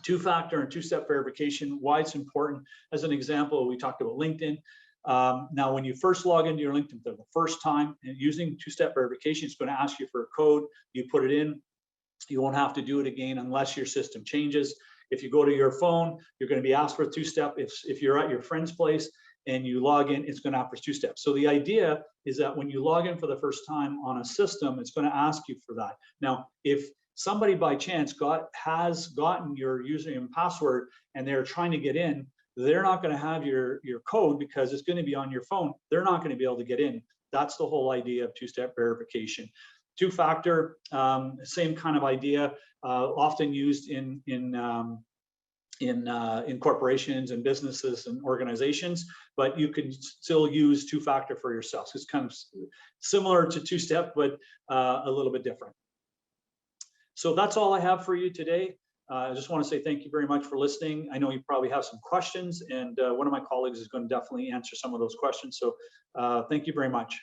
Two-factor and two-step verification, why it's important. As an example, we talked about LinkedIn. Now, when you first log into your LinkedIn for the first time and using two-step verification, it's going to ask you for a code. You put it in. You won't have to do it again unless your system changes. If you go to your phone, you're going to be asked for a two-step. If you're at your friend's place and you log in, it's going to ask for two steps. So the idea is that when you log in for the first time on a system, it's going to ask you for that. Now, if somebody by chance has gotten your username and password and they're trying to get in, they're not going to have your code because it's going to be on your phone. They're not going to be able to get in. That's the whole idea of two-step verification. Two-factor, same kind of idea, often used in corporations and businesses and organizations, but you can still use two-factor for yourself. So it's kind of similar to two-step, but a little bit different. So that's all I have for you today. I just want to say thank you very much for listening. I know you probably have some questions, and one of my colleagues is going to definitely answer some of those questions. So thank you very much.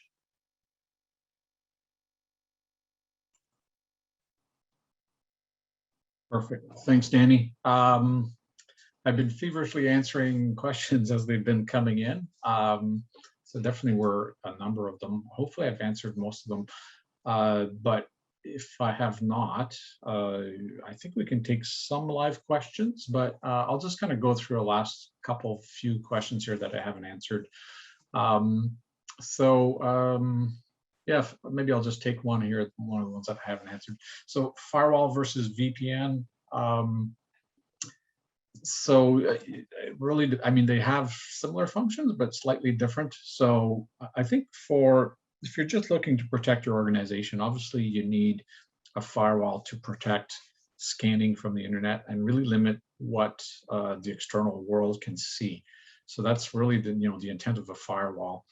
Perfect. Thanks, Danny. I've been feverishly answering questions as they've been coming in. So definitely were a number of them. Hopefully I've answered most of them. But if I have not, I think we can take some live questions, but I'll just kind of go through a last few questions here that I haven't answered. Yeah, maybe I'll just take one here, one of the ones that I haven't answered. So firewall versus VPN. Really, I mean, they have similar functions, but slightly different. So I think if you're just looking to protect your organization, obviously you need a firewall to protect scanning from the internet and really limit what the external world can see. So that's really the intent of a firewall.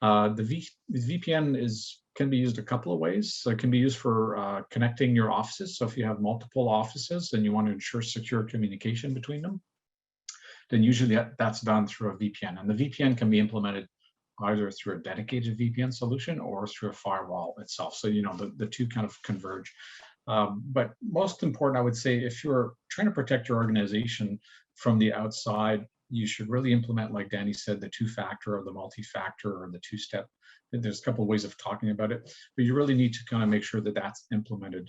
The VPN can be used a couple of ways. So it can be used for connecting your offices. So if you have multiple offices and you want to ensure secure communication between them, then usually that's done through a VPN. And the VPN can be implemented either through a dedicated VPN solution or through a firewall itself. So, the two kind of converge. But most important, I would say, if you're trying to protect your organization from the outside, you should really implement, like Danny said, the two-factor or the multi-factor or the two-step. There's a couple of ways of talking about it, but you really need to kind of make sure that that's implemented.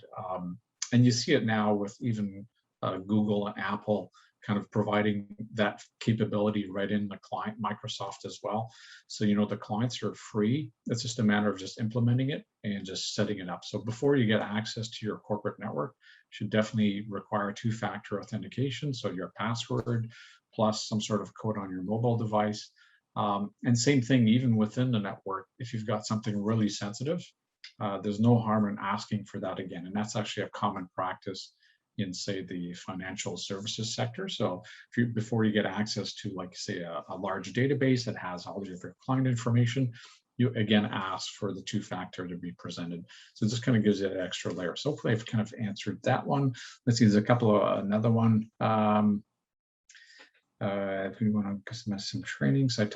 And you see it now with even Google and Apple kind of providing that capability right in the client, Microsoft as well. So, the clients are free. It's just a matter of just implementing it and just setting it up. So before you get access to your corporate network, you should definitely require two-factor authentication. So your password plus some sort of code on your mobile device. And same thing, even within the network, if you've got something really sensitive, there's no harm in asking for that again. And that's actually a common practice in, say, the financial services sector. So before you get access to, like, say, a large database that has all of your client information, you again ask for the two-factor to be presented. So it just kind of gives it an extra layer. So hopefully I've kind of answered that one. Let's see, there's another one. If we want to customize some trainings, I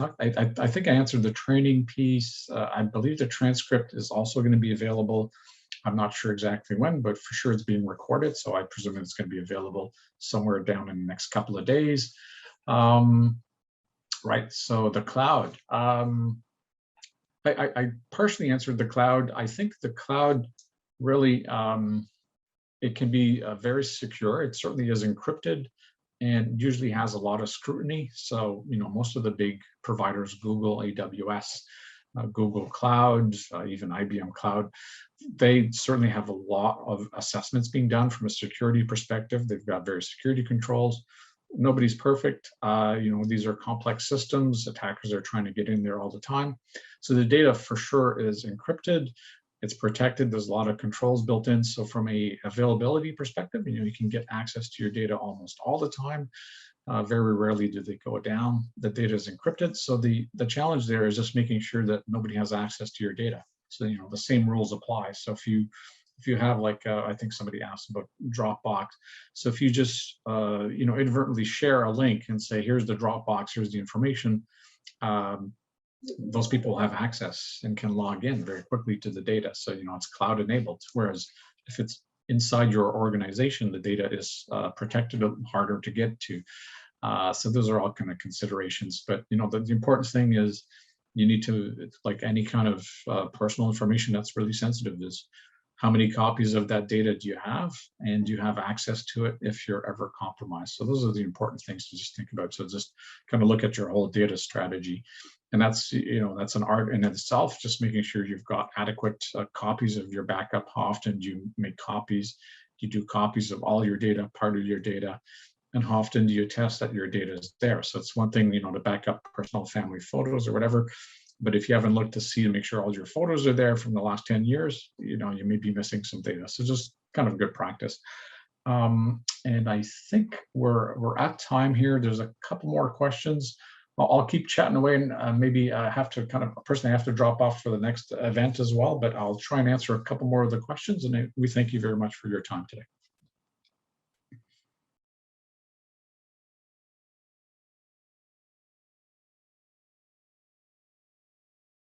think I answered the training piece. I believe the transcript is also going to be available. I'm not sure exactly when, but for sure it's being recorded. So I presume it's going to be available somewhere down in the next couple of days. Right, so the cloud. I partially answered the cloud. I think the cloud really, it can be very secure. It certainly is encrypted and usually has a lot of scrutiny. So, most of the big providers, Google, AWS, Google Cloud, even IBM Cloud, they certainly have a lot of assessments being done from a security perspective. They've got various security controls. Nobody's perfect. These are complex systems. Attackers are trying to get in there all the time. So the data for sure is encrypted. It's protected. There's a lot of controls built in. So from a availability perspective, you can get access to your data almost all the time. Very rarely do they go down. The data is encrypted. So the challenge there is just making sure that nobody has access to your data. So the same rules apply. So if you have, like, I think somebody asked about Dropbox. So if you just inadvertently share a link and say, here's the Dropbox, here's the information, those people have access and can log in very quickly to the data. So, it's cloud enabled. Whereas if it's inside your organization, the data is protected, harder to get to. So those are all kind of considerations. But, the important thing is you need to, it's like any kind of personal information that's really sensitive, is how many copies of that data do you have, and do you have access to it if you're ever compromised? So those are the important things to just think about. So just kind of look at your whole data strategy. And that's, that's an art in itself, just making sure you've got adequate copies of your backup. How often do you make copies? Do you do copies of all your data, part of your data? And how often do you test that your data is there? So it's one thing, to back up personal family photos or whatever, but if you haven't looked to see to make sure all your photos are there from the last 10 years, you may be missing some data. So just kind of good practice. And I think we're at time here. There's a couple more questions. I'll keep chatting away, and maybe I have to personally have to drop off for the next event as well, but I'll try and answer a couple more of the questions. And we thank you very much for your time today.